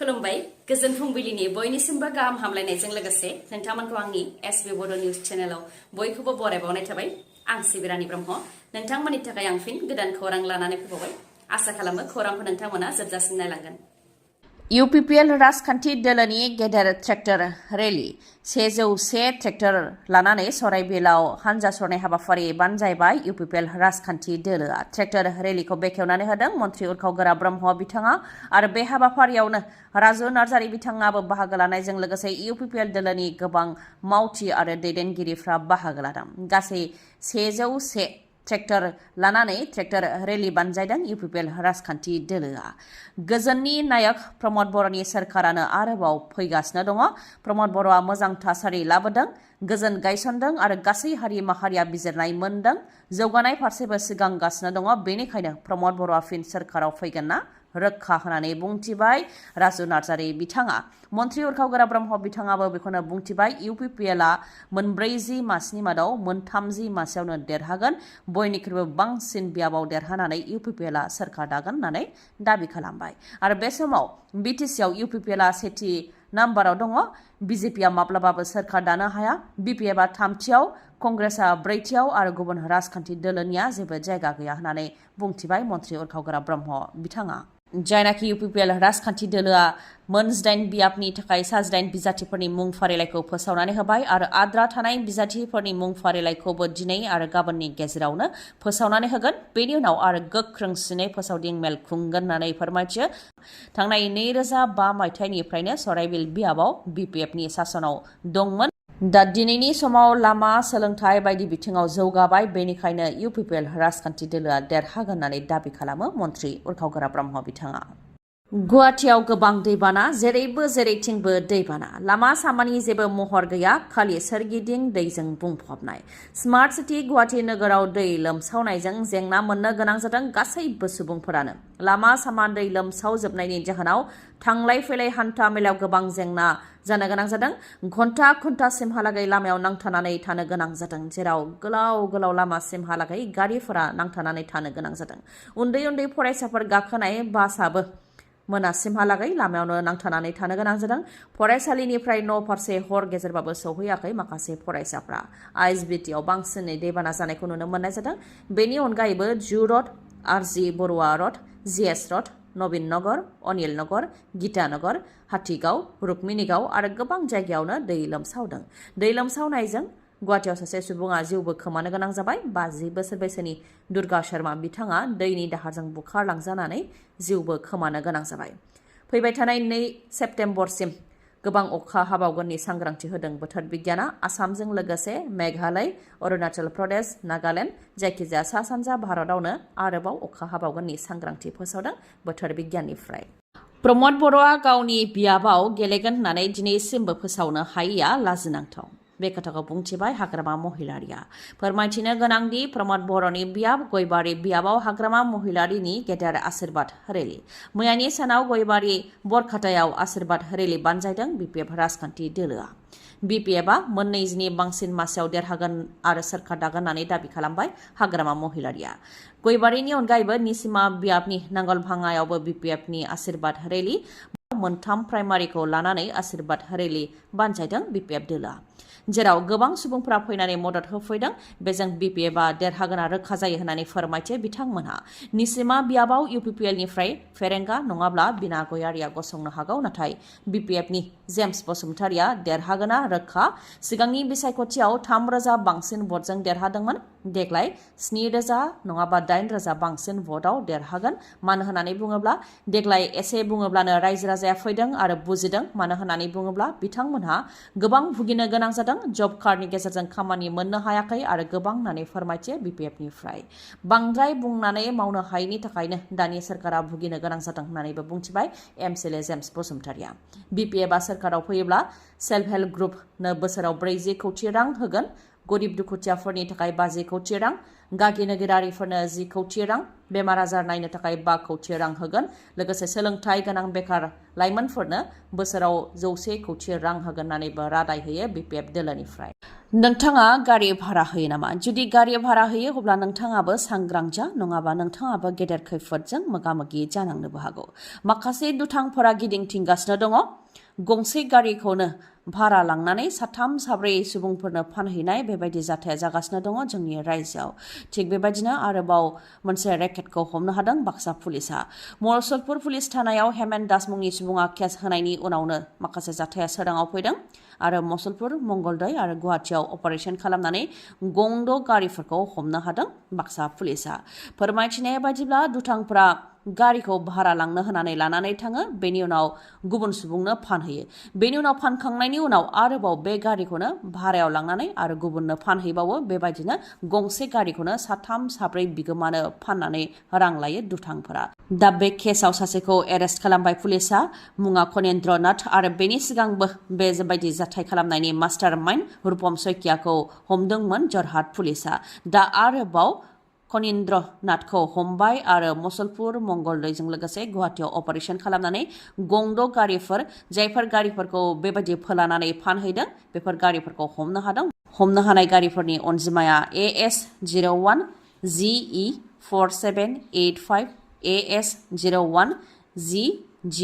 खुलुमबाय गोजोन फुंबिलिनि बयनिसिमबो गाहाम हामलायनायजों लोगोसे नोंथांमोनखौ आंनि एसबी बड' निउज चेनेलाव बयखौबो बरायबावनाय थाबाय। आं सिबिरानि ब्रह्म नोंथांमोननि थाखाय आं फिन गोदान खौरां लानानै फैबावबाय। आसा खालामो खौरांखौ नोंथांमोना जोबजासिम नायलांगोन। UPPL राजखान्थि दोलोनि गेदेर ट्रेक्टर रेली 101 ट्रेक्टर लानानै सराइबिलाव हानजा सरनाय हाबाफारि बानजायबाय UPPL राजखान्थि दोलोआ। ट्रेक्टर रेलीखौ बेखेवनानै होदों मन्त्रि उरखावगोरा ब्रह्म बिथाङा आरो बे हाबाफारियावनो राजु नार्जारि बिथाङाबो बाहागो लानायजों लोगोसे UPPL दोलोनि गोबां मावथि आरो दैदेनगिरिफ्रा बाहागो लादों। गासै 101 ट्रेक्टर लानानै ट्रेक्टर रेली बानजायदों UPPL राजखान्थि दोलोआ। गोजोननि नायक प्रमद बर'नि सोरखारानो आरोबाव फैगासिनो दङ। प्रमद बर'आ मोजां थासारि लाबोदों, गोजोन गायसनदों आरो गासै हारि माहारिया बिजिरनाय मोनदों, जौगानाय फारसेबो सिगांगासिनो दङ। बेनिखायनो प्रमद बर'आ फिन सोरखाराव फैगोन ना रोखा होननानै बुंथिबाय राजु नार्जारि बिथाङा। मन्त्रि उरखावगोरा ब्रह्म बिथाङाबो बेखौनो बुंथिबाय। UPPLआ 40 मासिनि मादाव 30 मासियावनो देरहागोन, बयनिख्रुइबो बांसिन बियाबाव देरहानानै UPPLआ सोरखार दागोन होननानै दाबि खालामबाय। आरो बे समाव BTCआव UPPLआ सेथि नाम्बाराव दङ। BJPआ माब्लाबाबो सोरखार दानो हाया, BPFआ थामथियाव, कंग्रेसआ ब्रैथियाव आरो गुबुन राजखान्थि दोलोनिया जेबो जायगा गैया होननानै बुंथिबाय मन्त्रि उरखावगोरा ब्रह्म बिथाङा। जायनाखि UPPL राजखान्थि दोलोआ 18 बियाबनि थाखाय 18 बिजाथिफोरनि मुं फारिलाइखौ फोसावनानै होबाय आरो आद्रा थानाय बिजाथिफोरनि मुं फारिलाइखौबो दिनै आरो गाबोननि गेजेरावनो फोसावनानै होगोन। बेनि उनाव आरो गोख्रोंसिनै फोसावदिं मेल खुंगोन होननानै फोरमायथियो। थांनाय 2005 मायथाइनिफ्रायनो सराइबिल बियाबाव BPFनि सासनाव दंमोन। दा दिनैनि समाव लामा, सोलोंथाइ बायदि बिथिङाव जौगाबाय, बेनिखायनो UPPL राजखान्थि दोलोआ देरहागोन होननानै दाबि खालामो मन्त्रि उरखावगोरा ब्रह्म बिथाङा। गुवाहाटियाव गोबां दैबाना, जेरैबो जेरैथिंबो दैबाना, लामा सामानि जेबो महर गैया, खालि सोरगिदिं दैजों बुंफबनाय। स्मार्ट सिटी गुवाहाटि नोगोराव दै लोमसावनायजों जेंना मोननो गोनां जादों गासैबो सुबुंफोरानो। लामा सामा दै लोमसावजोबनायनि जाहोनाव थांलाय फैलाय हान्था मेलायाव गोबां जेंना जानो गोनां जादों। घन्टासिमहालागै लामायाव नांथानानै थानो गोनां जादों, जेराव गोलाव गोलाव लामासिमहालागै गारिफोरा नांथानानै थानो गोनां जादों। उन्दै उन्दै फरायसाफोर गाखोनाय बासआबो मोनासिमहालागै लामायावनो नांथानानै थानो गोनां जादों। फरायसालिनिफ्राय न' फारसे हर गेजेरबाबो सौहैयाखै माखासे फरायसाफ्रा। ISBTआव बांसिनै दैबाना जानायखौ नुनो मोननाय जादों। बेनि अनगायैबो जु रड, RG बरुवा रड, GS रड, नवीन नगर, अनिल नगर, गीता नगर, हाथिगाव, रुक्मिणीगाव आरो गोबां जायगायावनो दै लोमसावदों। दै लोमसावनायजों गुवाहाटियाव सासे सुबुङा जिउबो खोमानो गोनां जाबाय। 50 बोसोर बैसोनि दुर्गा शर्मा बिथाङा दैनि दाहारजों बुखारलांजानानै जिउबो खोमानो गोनां जाबाय। फैबाय थानाय 2 सेप्तेम्बरसिम गोबां अखा हाबावगोननि सांग्रांथि होदों बोथोर बिगियाना। आसामजों लोगोसे मेघालय, अरुणाचल प्रदेश, नागालेण्ड, जायखिजाया सा सानजा भारतआवनो आरोबाव अखा हाबावगोननि सांग्रांथि फोसावदों बोथोर बिगियाननिफ्राय। प्रमद बर'आ गावनि बियाबाव गेलेगोन होननानै दिनैसिमबो फोसावनो हायैया लाजिनांथाव। बे खोथाखौ बुंथिबाय हाग्रामा महिलारिया। फोरमायथिनो गोनांदि प्रमद बर'नि बियाब गयबारि बियाबाव हाग्रामा महिलारिनि गेदेर आशीर्बाद रेली। मैयानि सानाव गयबारि बरखातायाव आशीर्बाद रेली बानजायदों BPF राजखान्थि दोलोआ। BPFआ 20नि बांसिन मासियाव देरहागोन आरो सोरखार दागोन होननानै दाबि खालामबाय हाग्रामा महिलारिया। गयबारिनि अनगायैबो निसिमा बियाबनि नांगलभाङायावबो BPFनि आशीर्बाद रेली, 3 प्राइमारिखौ लानानै आशीर्बाद रेली बानजायदों BPF दोलोआ, जेराव गोबां सुबुंफोरा फैनानै मदद होफैदों। बेजों BPFआ देरहागोना रोखा जायो होननानै फोरमायथियो बिथांमोनहा। निसिमा बियाबाव UPPLनिफ्राय फेरेंगा नङाब्ला बिना गयारिया गसंनो हागौ, नाथाय BPFनि जेम्स बसुमतारिया देरहागोना रोखा। सिगांनि बिसायख'थियाव 3000 बांसिन भटजों देरहादोंमोन। देग्लाय 7000 नङाबा 8000 बांसिन भटआव देरहागोन। मानो होननानै बुङोब्ला देग्लाय एसे बुङोब्लानो रायजो राजाया फैदों आरो बुजिदों। मानो होननानै बुङोब्ला बिथांमोनहा गोबां भुगिनो गोनां जादों। जब कार्डनि गेजेरजों खामानि मोननो हायाखै आरो गोबां होननानै फोरमायथियो BPFनिफ्राय। बांद्राय बुंनानै मावनो हायैनि थाखायनो दानि सोरखारा भुगिनो गोनां जादों होननानैबो बुंथिबाय MCLA जेम्स बसुमतारिया। BPFआ सोरखाराव फैयोब्ला सेल्फ हेल्प ग्रुपनो बोसोराव 40 कौटि रां होगोन, गरिब दुखुथियाफोरनि थाखाय 50 कौटि रां, गागि नोगोरारिफोरनो 10 कौटि रां, बेमार आजार नायनो थाखाय 5 कौटि रां होगोन। लोगोसे सोलोंथाइ गोनां बेकार लाइमोनफोरनो बोसोराव 100 कौटि रां होगोन होननानैबो रादाय होयो बिपिएफ दोलोनिफ्राय। नोंथाङा गारि भारा होयो नामा? जुदि गारि भारा होयो अब्ला नोंथाङाबो सांग्रां जा, नङाबा नोंथाङाबो गेदेर खैफोदजों मोगा-मोगि जानांनोबो हागौ। माखासे दुथांफोरा गिदिंथिंगासिनो दङ। गंसे गारिखौनो भारा लांनानै साथाम साब्रै सुबुंफोरनो फानहैनाय बेबायदि जाथाया जागासिनो दङ जोंनि रायजोआव। थिग बेबायदिनो आरोबाव मोनसे रेकेटखौ हमनो हादों बाक्सा पुलिसा। मुसलपुर पुलिस थानायाव हेमेन दास मुंनि सुबुङा केस होनायनि उनावनो माखासे जाथाया सोराङाव फैदों आरो मुसलपुर, मंगलदै आरो गुवाहाटियाव अपारेशन खालामनानै गंद' गारिफोरखौ हमनो हादों बाक्सा पुलिसा। फोरमायथिनाय बायदिब्ला दुथांफोरा गारिखौ भारा लांनो होनानै लानानै थाङो, बेनि उनाव गुबुन सुबुंनो फानहैयो। बेनि उनाव फानखांनायनि उनाव आरोबाव बे गारिखौनो भारायाव लांनानै आरो गुबुननो फानहैबावो। बेबायदिनो गंसे गारिखौनो साथाम साब्रै बिगोमानो फाननानै रां लायो दुथांफोरा। दा बे केसाव सासेखौ एरेस्ट खालामबाय पुलिसा, मुङा खनेन्द्र नाथ, आरो बेनि सिगांबो बेबायदि जाथाय खालामनायनि मास्टार माइन्ड रुपम सैकियाखौ हमदोंमोन जरहाट पुलिसा। दा आरोबाव खनीन्द्र नाथखौ हमबाय आरो मुसलपुर, मंगलदैजों लोगोसे गुवाहाटियाव अपारेशन खालामनानै गंद' गारिफोर, जायफोर गारिफोरखौ बेबायदि फोलानानै फानहैदों, बेफोर गारिफोरखौ हमनो हादों। हमनो हानाय गारिफोरनि अनजिमाया AS01 GE 4785, AS01 GG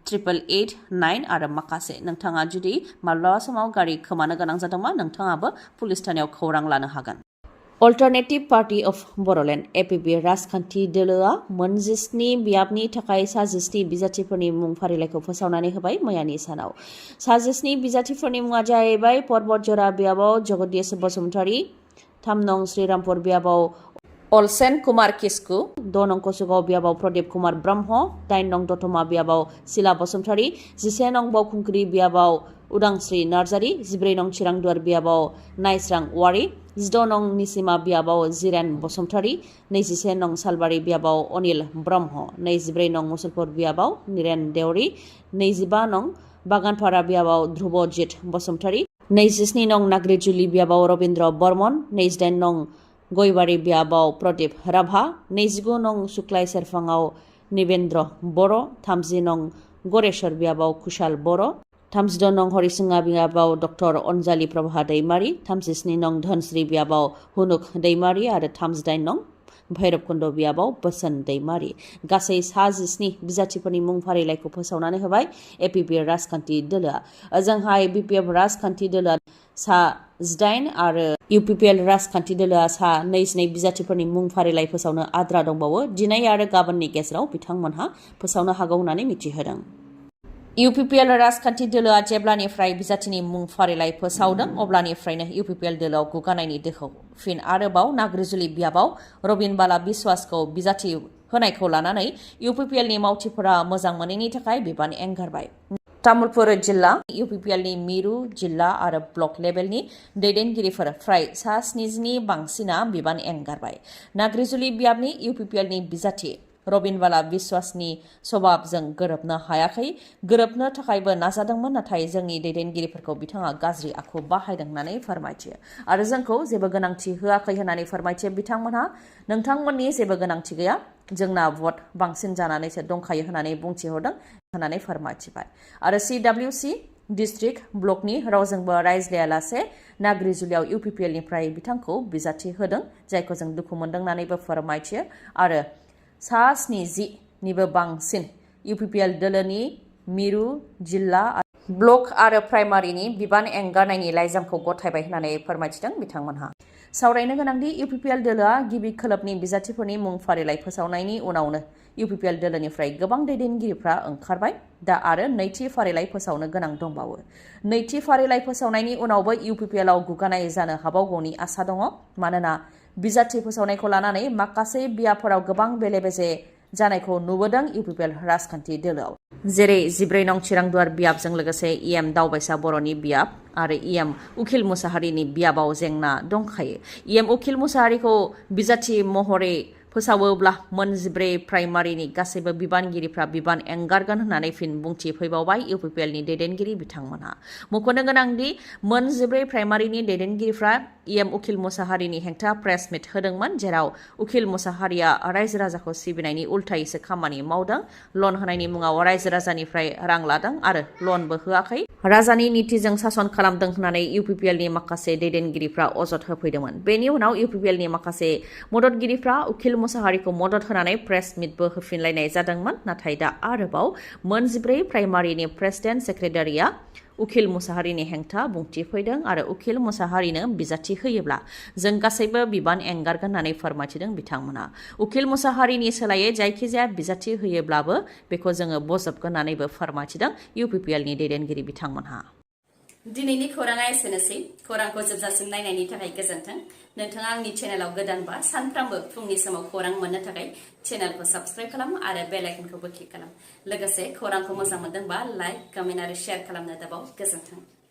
8889 आरो माखासे। नोंथाङा जुदि माब्लाबा समाव गारि खोमानो गोनां जादोंबा नोंथाङाबो पुलिस थानायाव खौरां लानो हागोन। Alternative party of Bodoland APB राजखान्थि दोलोआ मोन 17 बियाबनि थाखाय सा 17 बिजाथिफोरनि मुं फारिलाइखौ फोसावनानै होबाय मैयानि सानाव। सा 17 बिजाथिफोरनि मुङा जाहैबाय पर्बतजरा बियाबाव जगदीश बसुमतारी, 3 नं श्रीरामपुर बियाबाव अलसेन कुमार किस्कु, 2 नं कसुगाव बियाबाव प्रदीप कुमार ब्रह्म, 8 नं दतमा बियाबाव सिला बसुमतारी, 11 नं बावखुंग्रि बियाबाव उदांस्री नार्जारी, 14 नं चिरांदुवार बियाबाव नायस्रां वारी, 16 नं निसिमा बियाबाव जिरेन बसुमतारी, 21 नं सालबारि बियाबाव अनिल ब्रह्म, 24 नं मुसलपुर बियाबाव निरेन देवरी, 25 नं बागानपारा बियाबाव ध्रुबजित बसुमतारी, 27 नं नाग्रिजुलि बियाबाव रवीन्द्र बर्मन, 28 नं गयबारि बियाबाव प्रदीप राभा, 29 नं सुक्लाय सेरफाङाव निबेन्द्र बर', 30 नं गरेश्वर बियाबाव कुशाल बर', 32 नं हरिसिङा बियाबाव डक्टर अनजालि प्रभा दैमारी, 37 नं धनश्री बियाबाव हुनुक दैमारी आरो 38 नं भैरबकुन्द बियाबाव बोसोन दैमारी। गासै सा 17 बिजाथिफोरनि मुं फारिलाइखौ फोसावनानै होबाय APB राजखान्थि दोलोआ। ओजोंहाय BPF राजखान्थि दोलोआ सा 18 आरो UPPL राजखान्थि दोलोआ सा 22 बिजाथिफोरनि मुं फारिलाइ फोसावनो आद्रा दंबावो। दिनै आरो गाबोननि गेजेराव बिथांमोनहा फोसावनो हागौ होननानै मिथिहोदों। UPPL राजखान्थि दोलोआ जेब्लानिफ्राय बिजाथिनि मुं फारिलाइ फोसावदों अब्लानिफ्रायनो UPPL दोलोआव गुगानायनि दोहौ। फिन आरोबाव नाग्रिजुलि बियाबाव रबिन बाला बिस्वासखौ बिजाथि होनायखौ लानानै UPPLनि मावथिफोरा मोजां मोनैनि थाखाय बिबान एंगारबाय। तामुलपुर जिल्ला UPPLनि मिरु जिल्ला आरो ब्लक लेभेलनि दैदेनगिरिफोर फ्राय सा 70नि बांसिना बिबान एंगारबाय। नाग्रिजुलि बियाबनि UPPLनि बिजाथि रबिन बाला बिस्वासनि सभाबजों गोरोबनो हायाखै। गोरोबनो थाखायबो नाजादोंमोन, नाथाय जोंनि दैदेनगिरिफोरखौ बिथाङा गाज्रि आखु बाहायदों होननानै फोरमायथियो आरो जोंखौ जेबो गोनांथि होआखै होननानै फोरमायथियो। बिथांमोनहा नोंथांमोननि जेबो गोनांथि गैया, जोंना भट बांसिन जानानैसो दंखायो होननानै बुंथिहरदों होननानै फोरमायथिबाय। आरो CWC डिस्ट्रिक्ट ब्लकनि रावजोंबो रायज्लायालासे नाग्रिजुलियाव UPPLनिफ्राय बिथांखौ बिजाथि होदों, जायखौ जों दुखु मोनदों होननानैबो फोरमायथियो। आरो सा 70निबो बांसिन UPPL दोलोनि मिरु जिल्ला ब्लक आरो प्राइमारिनि बिबान एंगारनायनि लाइजामखौ गथायबाय होननानै फोरमायथिदों बिथांमोनहा। सावरायनो गोनांदि UPPL दोलोआ गिबि खोलोबनि बिजाथिफोरनि मुं फारिलाइ फोसावनायनि उनावनो UPPL दोलोनिफ्राय गोबां दैदेनगिरिफ्रा ओंखारबाय। दा आरो नैथि फारिलाइ फोसावनो गोनां दंबावो। नैथि फारिलाइ फोसावनायनि उनावबो UPPLआव गुगानाय जानो हाबावगौनि आसा दङ, मानोना बिजाथि फोसावनायखौ लानानै माखासे बियाबफोराव गोबां बेले-बेजे जानायखौ नुबोदों UPPL राजखान्थि दोलोआव। जेरै 14 नं चिरांदुवार बियाबजों लोगोसे EM दावबायसा बर'नि बियाब आरो EM उखिल मुसाहारिनि बियाबाव जेंना दंखायो। EM उखिल मुसाहारिखौ बिजाथि महरै फोसावोब्ला मोनजिब्रै प्राइमारिनि गासैबो बिबानगिरिफ्रा बिबान एंगारगोन होननानै फिन बुंथि फैबावबाय इउपिपिएलनि दैदेनगिरि बिथांमोनहा। मख'नो गोनांदि मोनजिब्रै प्राइमारिनि दैदेनगिरिफ्रा इएम उखिल मुसाहारिनि हेंथा प्रेस मिट होदोंमोन, जेराव उखिल मुसाहारिया रायजो राजाखौ सिबिनायनि उल्थायैसो खामानि मावदों, लन होनायनि मुङाव रायजो राजानिफ्राय रां लादों आरो लनबो होआखै, राजानि नीतिजों सासन खालामदों होननानै इउपिपिएलनि माखासे दैदेनगिरिफ्रा अजद होफैदोंमोन। बेनि उनाव इउपिपिएलनि माखासे मददगिरिफ्रा उखिल मुसाहारिखौ मदद होनानै प्रेस मिटबो होफिनलायनाय जादोंमोन। नाथाय दा आरोबाव मोनजिब्रै प्राइमारिनि प्रेसिडेन्ट सेक्रेटारिया उखिल मुसाहारिनि हेंथा बुंथि फैदों आरो उखिल मुसाहारिनो बिजाथि होयोब्ला जों गासैबो बिबान एंगारगोन होननानै फोरमायथिदों बिथांमोना। उखिल मुसाहारिनि सोलायै जायखिजाया बिजाथि होयोब्लाबो बेखौ जोङो बजबगोन होननानैबो फोरमायथिदों इउपिपिएलनि दैदेनगिरि बिथांमोनहा। दिनैनि खौराङा एसेनोसै। खौरांखौ जोबजासिम नायनायनि थाखाय गोजोन्थों। नोंथाङा आंनि चेनेलाव गोदानबा सानफ्रामबो फुंनि समाव खौरां मोननो थाखाय चेनेलखौ साबस्क्राइब खालाम आरो बेल आइकनखौबो क्लिक खालाम। लोगोसे खौरांखौ मोजां मोनदोंबा लाइक, कमेन्ट आरो शेयार खालामनो दाबाव। गोजोन्थों।